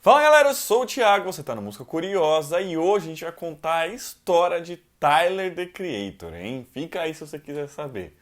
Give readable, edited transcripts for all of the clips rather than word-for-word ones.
Fala galera, eu sou o Thiago, você tá no Música Curiosa e hoje a gente vai contar a história de Tyler, The Creator, hein? Fica aí se você quiser saber.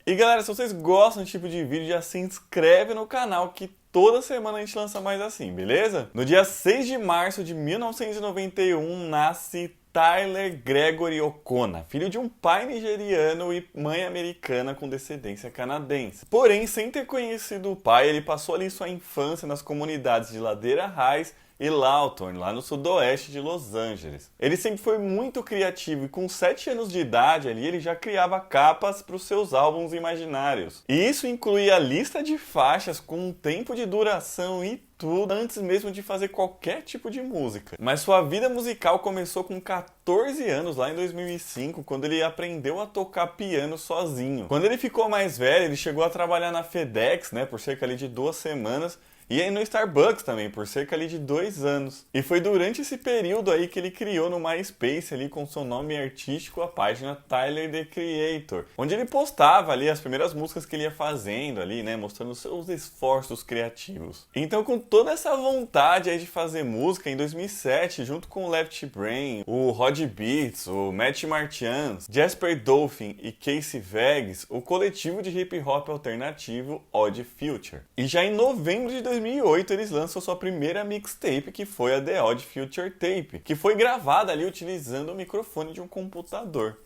E galera, se vocês gostam desse tipo de vídeo, já se inscreve no canal que toda semana a gente lança mais assim, beleza? No dia 6 de março de 1991 nasce Tyler Gregory Okona, filho de um pai nigeriano e mãe americana com descendência canadense. Porém, sem ter conhecido o pai, ele passou ali sua infância nas comunidades de Ladeira Raiz e Lawton, lá no sudoeste de Los Angeles. Ele sempre foi muito criativo e com 7 anos de idade ali ele já criava capas para os seus álbuns imaginários. E isso incluía a lista de faixas com um tempo de duração e tudo antes mesmo de fazer qualquer tipo de música. Mas sua vida musical começou com 14 anos, lá em 2005, quando ele aprendeu a tocar piano sozinho. Quando ele ficou mais velho, ele chegou a trabalhar na FedEx, por cerca ali de 2 semanas, e aí no Starbucks também, por cerca ali de 2 anos. E foi durante esse período aí que ele criou no MySpace ali com seu nome artístico a página Tyler, The Creator, onde ele postava ali as primeiras músicas que ele ia fazendo ali, mostrando seus esforços criativos. Então com toda essa vontade aí de fazer música, em 2007, junto com o Left Brain, o Rod Beats, o Matt Martians, Jasper Dolphin e Casey Veggs, o coletivo de hip hop alternativo Odd Future. E já em novembro de 2008 eles lançam sua primeira mixtape, que foi a The Odd Future Tape, que foi gravada ali utilizando o microfone de um computador.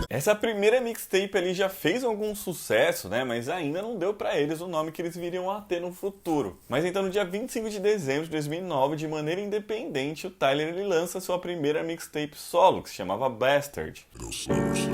Essa primeira mixtape ali já fez algum sucesso, mas ainda não deu pra eles o nome que eles viriam a ter no futuro. Mas então no dia 25 de dezembro de 2009, de maneira independente, o Tyler ele lança sua primeira mixtape solo, que se chamava Bastard.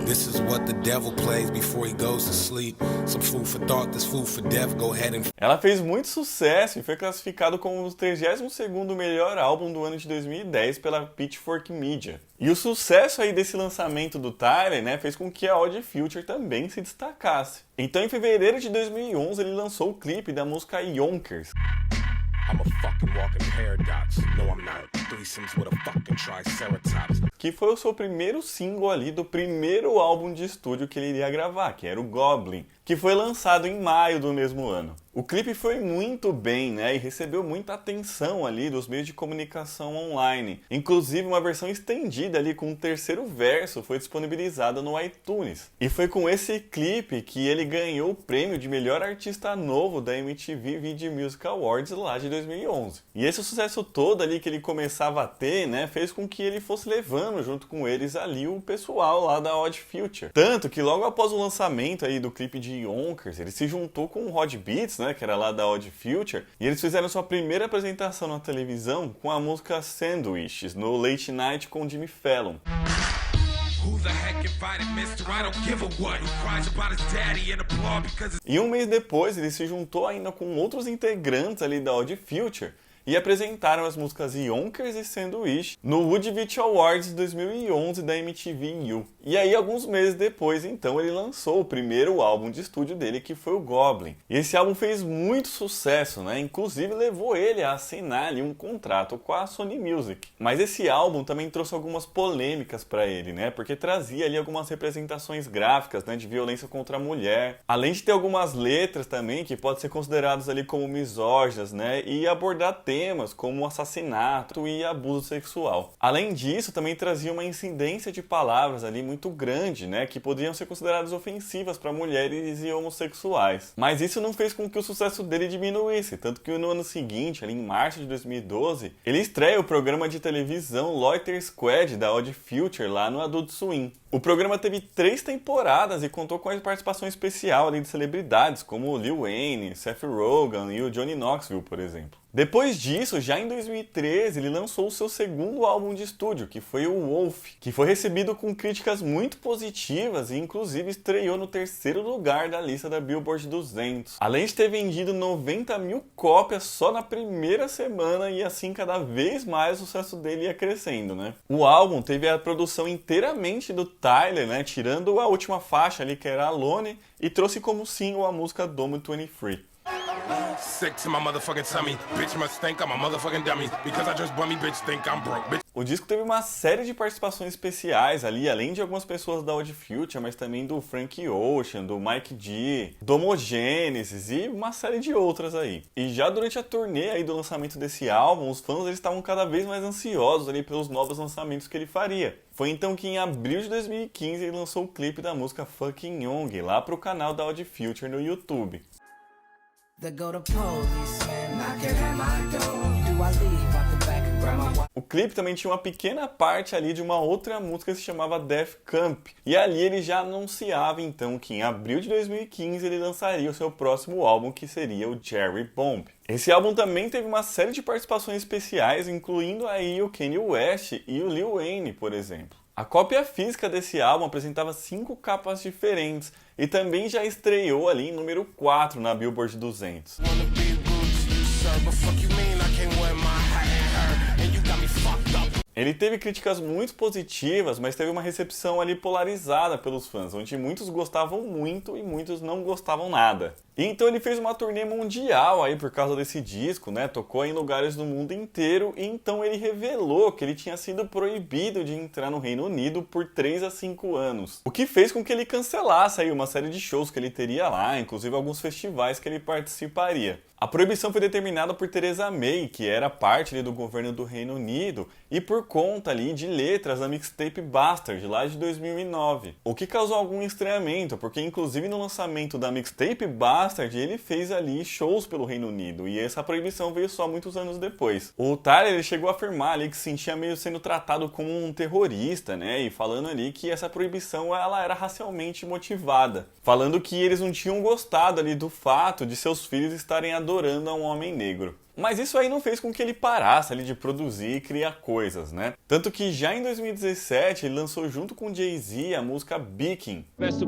This is what the devil plays before he goes to sleep. Some food for thought, this food for death, go ahead and... Ela fez muito sucesso e foi classificado como o 32º melhor álbum do ano de 2010 pela Pitchfork Media. E o sucesso aí desse lançamento do Tyler, fez com que a Odd Future também se destacasse. Então em fevereiro de 2011 ele lançou o clipe da música Yonkers, que foi o seu primeiro single ali do primeiro álbum de estúdio que ele iria gravar, que era o Goblin, que foi lançado em maio do mesmo ano. O clipe foi muito bem, e recebeu muita atenção ali dos meios de comunicação online. Inclusive uma versão estendida ali com um terceiro verso foi disponibilizada no iTunes. E foi com esse clipe que ele ganhou o prêmio de melhor artista novo da MTV Video Music Awards lá de 2011. E esse sucesso todo ali que ele começava a ter, fez com que ele fosse levando junto com eles ali o pessoal lá da Odd Future. Tanto que logo após o lançamento aí do clipe de Yonkers, ele se juntou com o Rod Beats, que era lá da Odd Future, e eles fizeram sua primeira apresentação na televisão com a música Sandwiches, no Late Night com Jimmy Fallon. E um mês depois ele se juntou ainda com outros integrantes ali da Odd Future e apresentaram as músicas Yonkers e Sandwich no Wood Beach Awards 2011 da MTV U. E aí, alguns meses depois, então, ele lançou o primeiro álbum de estúdio dele, que foi o Goblin. E esse álbum fez muito sucesso, Inclusive levou ele a assinar ali um contrato com a Sony Music. Mas esse álbum também trouxe algumas polêmicas para ele, Porque trazia ali algumas representações gráficas, de violência contra a mulher. Além de ter algumas letras também que podem ser consideradas ali como misóginas, E abordar temas como assassinato e abuso sexual. Além disso, também trazia uma incidência de palavras ali muito grande, que poderiam ser consideradas ofensivas para mulheres e homossexuais. Mas isso não fez com que o sucesso dele diminuísse, tanto que no ano seguinte, ali em março de 2012, ele estreia o programa de televisão Loiter Squad da Odd Future lá no Adult Swim. O programa teve 3 temporadas e contou com a participação especial ali de celebridades como o Lil Wayne, Seth Rogen e o Johnny Knoxville, por exemplo. Depois disso, já em 2013, ele lançou o seu segundo álbum de estúdio, que foi o Wolf, que foi recebido com críticas muito positivas e inclusive estreou no 3º lugar da lista da Billboard 200. Além de ter vendido 90 mil cópias só na primeira semana e assim cada vez mais o sucesso dele ia crescendo, O álbum teve a produção inteiramente do Tyler, tirando a última faixa ali que era Alone, e trouxe como single a música Dome 23. Sick to my motherfucking tummy. Bitch must think I'm a motherfucking dummy. Because I just bummy, bitch think I'm broke, bitch. O disco teve uma série de participações especiais ali, além de algumas pessoas da Odd Future, mas também do Frank Ocean, do Mike D, do Homogenesis e uma série de outras aí. E já durante a turnê aí do lançamento desse álbum, os fãs eles estavam cada vez mais ansiosos ali pelos novos lançamentos que ele faria. Foi então que em abril de 2015 ele lançou o clipe da música Fucking Young lá pro canal da Odd Future no YouTube. O clipe também tinha uma pequena parte ali de uma outra música que se chamava Death Camp. E ali ele já anunciava então que em abril de 2015 ele lançaria o seu próximo álbum, que seria o Cherry Bomb. Esse álbum também teve uma série de participações especiais, incluindo aí o Kanye West e o Lil Wayne, por exemplo. A cópia física desse álbum apresentava 5 capas diferentes e também já estreou ali em número 4 na Billboard 200. Ele teve críticas muito positivas, mas teve uma recepção ali polarizada pelos fãs, onde muitos gostavam muito e muitos não gostavam nada. E então ele fez uma turnê mundial aí por causa desse disco, né? Tocou em lugares do mundo inteiro e então ele revelou que ele tinha sido proibido de entrar no Reino Unido por 3 a 5 anos. O que fez com que ele cancelasse aí uma série de shows que ele teria lá, inclusive alguns festivais que ele participaria. A proibição foi determinada por Theresa May, que era parte ali do governo do Reino Unido, e por conta ali de letras da mixtape Bastard, lá de 2009. O que causou algum estranhamento, porque inclusive no lançamento da mixtape Bastard, ele fez ali shows pelo Reino Unido, e essa proibição veio só muitos anos depois. O Tyler ele chegou a afirmar ali que se sentia meio sendo tratado como um terrorista, né, e falando ali que essa proibição ela era racialmente motivada, falando que eles não tinham gostado ali do fato de seus filhos estarem adorando a um homem negro. Mas isso aí não fez com que ele parasse ali de produzir e criar coisas, né? Tanto que já em 2017 ele lançou junto com Jay-Z a música Beacon. That's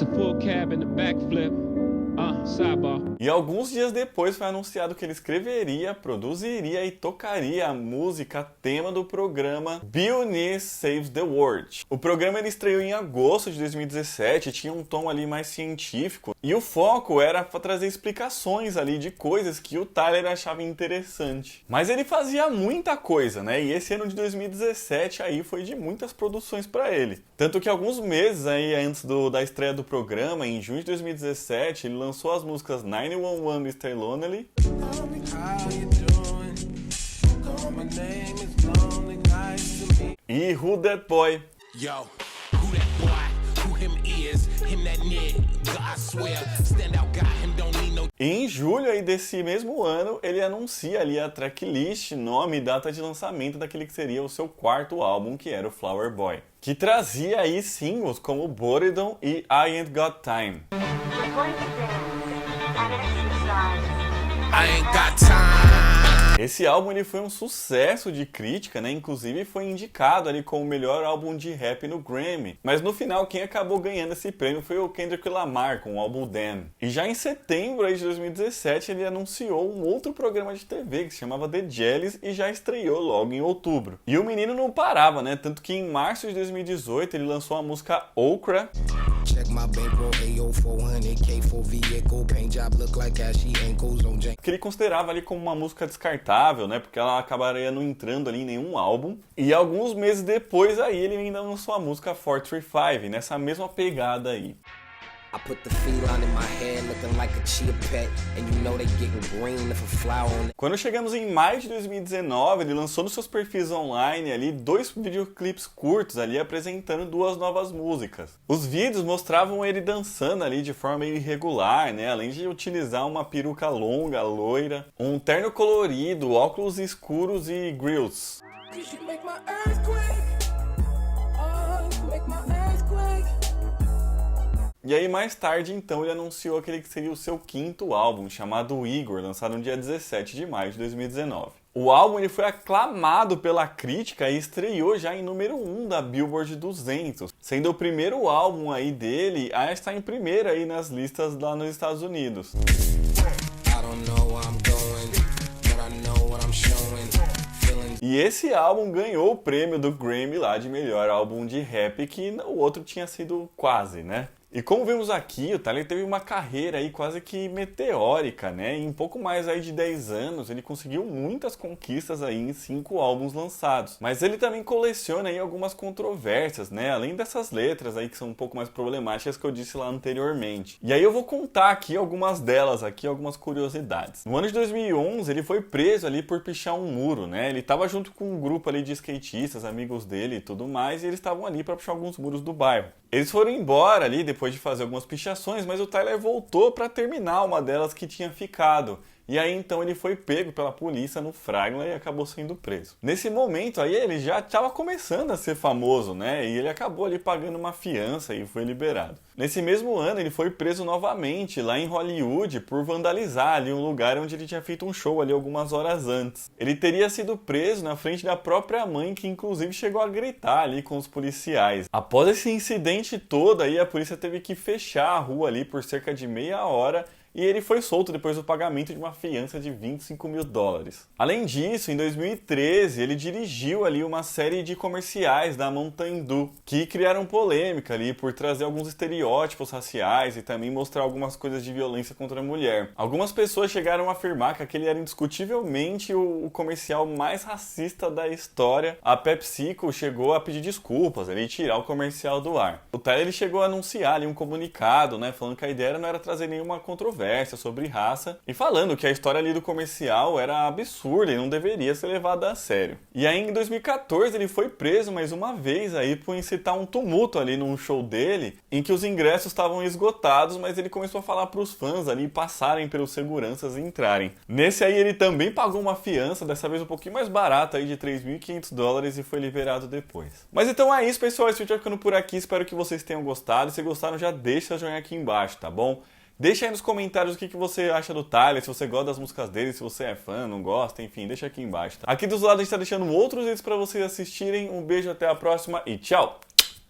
a full cab and a backflip. E alguns dias depois foi anunciado que ele escreveria, produziria e tocaria a música tema do programa Bill Nass Saves the World. O programa ele estreou em agosto de 2017 e tinha um tom ali mais científico e o foco era trazer explicações ali de coisas que o Tyler achava interessante. Mas ele fazia muita coisa, né? E esse ano de 2017 aí foi de muitas produções para ele. Tanto que alguns meses aí antes da estreia do programa, em junho de 2017, ele lançou as músicas 911 Mr. Lonely e Who That Boy. Yo, who that boy? Who him is? Him that nigga, I swear. Stand out guy, him don't need no. E em julho aí desse mesmo ano, ele anuncia ali a tracklist, nome e data de lançamento daquele que seria o seu quarto álbum, que era o Flower Boy, que trazia aí singles como Boredom e I Ain't Got Time. I ain't got time. Esse álbum ele foi um sucesso de crítica, né? Inclusive foi indicado ali como o melhor álbum de rap no Grammy. Mas no final quem acabou ganhando esse prêmio foi o Kendrick Lamar com o álbum Damn. E já em setembro aí de 2017 ele anunciou um outro programa de TV que se chamava The Jellies e já estreou logo em outubro. E o menino não parava, né? Tanto que em março de 2018 ele lançou a música Okra. Que ele considerava ali como uma música descartável, né? Porque ela acabaria não entrando ali em nenhum álbum. E alguns meses depois aí ele ainda lançou a música 435, nessa mesma pegada aí. I put the feline in my hair looking like a chia pet and you know they getting green if a flower on it. Quando chegamos em maio de 2019, ele lançou nos seus perfis online ali 2 videoclipes curtos ali apresentando 2 novas músicas. Os vídeos mostravam ele dançando ali de forma meio irregular, né? Além de utilizar uma peruca longa, loira, um terno colorido, óculos escuros e grills. E aí mais tarde então ele anunciou aquele que seria o seu 5º álbum, chamado Igor, lançado no dia 17 de maio de 2019. O álbum ele foi aclamado pela crítica e estreou já em número 1 da Billboard 200, sendo o primeiro álbum aí dele a estar em primeiro aí nas listas lá nos Estados Unidos. E esse álbum ganhou o prêmio do Grammy lá de melhor álbum de rap, que o outro tinha sido quase, né? E como vemos aqui, o Tyler teve uma carreira aí quase que meteórica, né? Em pouco mais aí de 10 anos, ele conseguiu muitas conquistas aí em 5 álbuns lançados. Mas ele também coleciona aí algumas controvérsias, né? Além dessas letras aí que são um pouco mais problemáticas que eu disse lá anteriormente. E aí eu vou contar aqui algumas delas aqui, algumas curiosidades. No ano de 2011, ele foi preso ali por pichar um muro, né? Ele estava junto com um grupo ali de skatistas, amigos dele e tudo mais, e eles estavam ali para pichar alguns muros do bairro. Eles foram embora ali depois de fazer algumas pichações, mas o Tyler voltou para terminar uma delas que tinha ficado. E aí então ele foi pego pela polícia no Franklin e acabou sendo preso. Nesse momento aí ele já estava começando a ser famoso, né? E ele acabou ali pagando uma fiança e foi liberado. Nesse mesmo ano ele foi preso novamente lá em Hollywood por vandalizar ali um lugar onde ele tinha feito um show ali algumas horas antes. Ele teria sido preso na frente da própria mãe, que inclusive chegou a gritar ali com os policiais. Após esse incidente todo aí, a polícia teve que fechar a rua ali por cerca de meia hora e ele foi solto depois do pagamento de uma fiança de $25 mil. Além disso, em 2013, ele dirigiu ali uma série de comerciais da Mountain Dew, que criaram polêmica ali por trazer alguns estereótipos raciais e também mostrar algumas coisas de violência contra a mulher. Algumas pessoas chegaram a afirmar que aquele era indiscutivelmente o comercial mais racista da história. A PepsiCo chegou a pedir desculpas e tirar o comercial do ar. O Tyler ele chegou a anunciar ali um comunicado, né, falando que a ideia não era trazer nenhuma controvérsia sobre raça e falando que a história ali do comercial era absurda e não deveria ser levada a sério. E aí em 2014 ele foi preso mais uma vez aí por incitar um tumulto ali num show dele em que os ingressos estavam esgotados, mas ele começou a falar para os fãs ali passarem pelos seguranças e entrarem. Nesse aí ele também pagou uma fiança, dessa vez um pouquinho mais barata aí de $3.500 e foi liberado depois. Mas então é isso, pessoal, esse vídeo vai ficando por aqui, espero que vocês tenham gostado. Se gostaram, já deixa o joinha aqui embaixo, tá bom? Deixa aí nos comentários o que você acha do Tyler, se você gosta das músicas dele, se você é fã, não gosta, enfim, deixa aqui embaixo, tá? Aqui dos lados a gente tá deixando outros vídeos pra vocês assistirem. Um beijo, até a próxima e tchau!